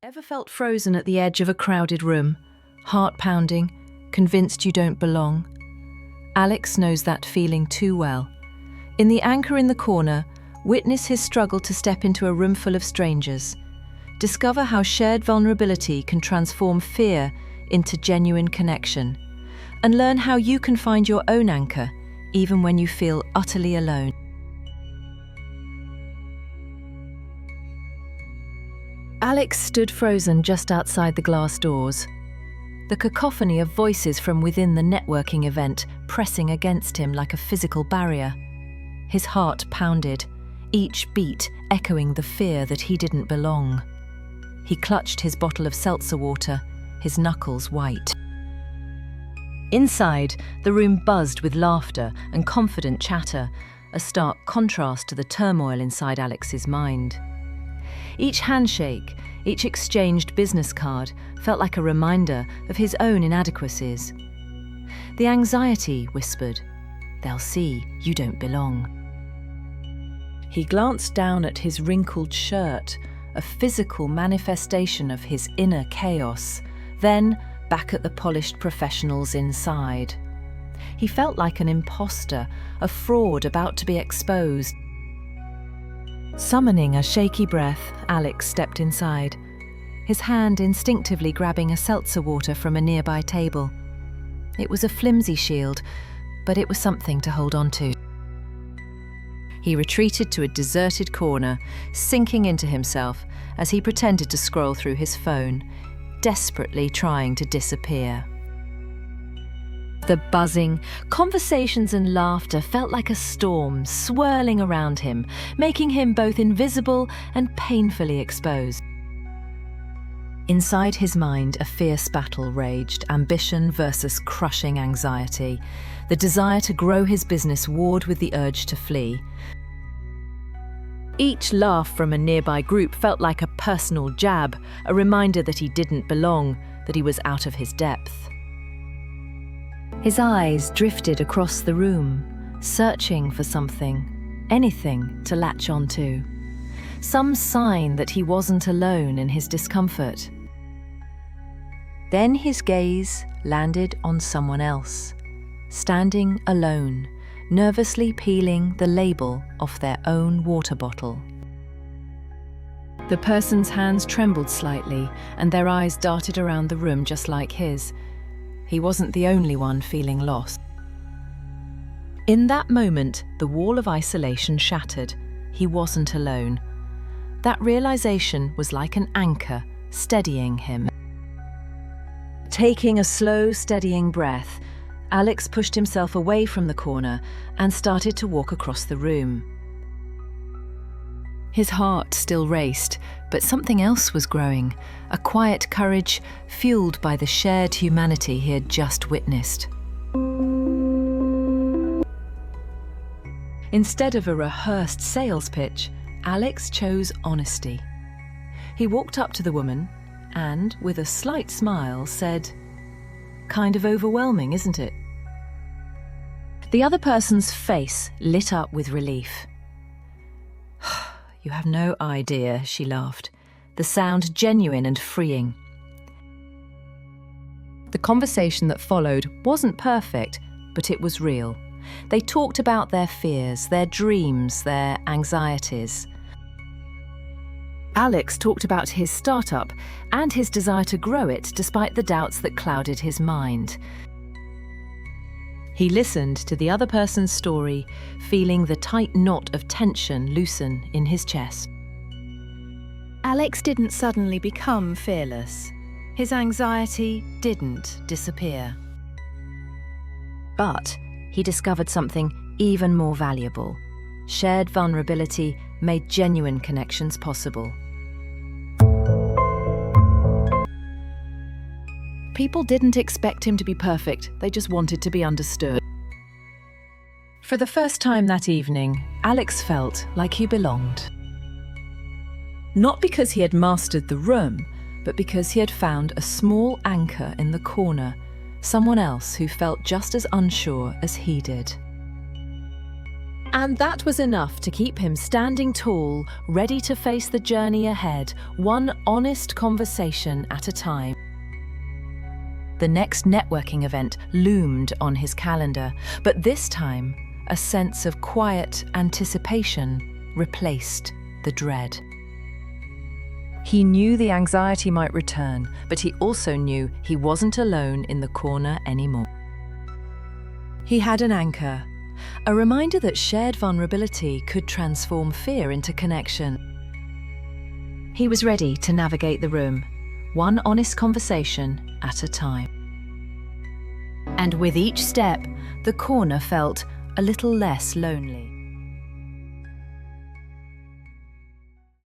Ever felt frozen at the edge of a crowded room, heart pounding, convinced you don't belong? Alex knows that feeling too well. In The Anchor in the Corner, witness his struggle to step into a room full of strangers. Discover how shared vulnerability can transform fear into genuine connection. And learn how you can find your own anchor, even when you feel utterly alone. Alex stood frozen just outside the glass doors. The cacophony of voices from within the networking event pressing against him like a physical barrier. His heart pounded, each beat echoing the fear that he didn't belong. He clutched his bottle of seltzer water, his knuckles white. Inside, the room buzzed with laughter and confident chatter, a stark contrast to the turmoil inside Alex's mind. Each handshake, each exchanged business card felt like a reminder of his own inadequacies. The anxiety whispered, "They'll see you don't belong." He glanced down at his wrinkled shirt, a physical manifestation of his inner chaos, then back at the polished professionals inside. He felt like an imposter, a fraud about to be exposed. Summoning a shaky breath, Alex stepped inside, his hand instinctively grabbing a seltzer water from a nearby table. It was a flimsy shield, but it was something to hold on to. He retreated to a deserted corner, sinking into himself as he pretended to scroll through his phone, desperately trying to disappear. The buzzing, conversations and laughter felt like a storm swirling around him, making him both invisible and painfully exposed. Inside his mind, a fierce battle raged, ambition versus crushing anxiety. The desire to grow his business warred with the urge to flee. Each laugh from a nearby group felt like a personal jab, a reminder that he didn't belong, that he was out of his depth. His eyes drifted across the room, searching for something, anything to latch onto. Some sign that he wasn't alone in his discomfort. Then his gaze landed on someone else, standing alone, nervously peeling the label off their own water bottle. The person's hands trembled slightly, and their eyes darted around the room just like his. He wasn't the only one feeling lost. In that moment, the wall of isolation shattered. He wasn't alone. That realization was like an anchor, steadying him. Taking a slow, steadying breath, Alex pushed himself away from the corner and started to walk across the room. His heart still raced, but something else was growing, a quiet courage fueled by the shared humanity he had just witnessed. Instead of a rehearsed sales pitch, Alex chose honesty. He walked up to the woman and, with a slight smile, said, "Kind of overwhelming, isn't it?" The other person's face lit up with relief. "You have no idea," she laughed, the sound genuine and freeing. The conversation that followed wasn't perfect, but it was real. They talked about their fears, their dreams, their anxieties. Alex talked about his startup and his desire to grow it despite the doubts that clouded his mind. He listened to the other person's story, feeling the tight knot of tension loosen in his chest. Alex didn't suddenly become fearless. His anxiety didn't disappear. But he discovered something even more valuable. Shared vulnerability made genuine connections possible. People didn't expect him to be perfect, they just wanted to be understood. For the first time that evening, Alex felt like he belonged. Not because he had mastered the room, but because he had found a small anchor in the corner, someone else who felt just as unsure as he did. And that was enough to keep him standing tall, ready to face the journey ahead, one honest conversation at a time. The next networking event loomed on his calendar, but this time, a sense of quiet anticipation replaced the dread. He knew the anxiety might return, but he also knew he wasn't alone in the corner anymore. He had an anchor, a reminder that shared vulnerability could transform fear into connection. He was ready to navigate the room, one honest conversation at a time. And with each step, the corner felt a little less lonely.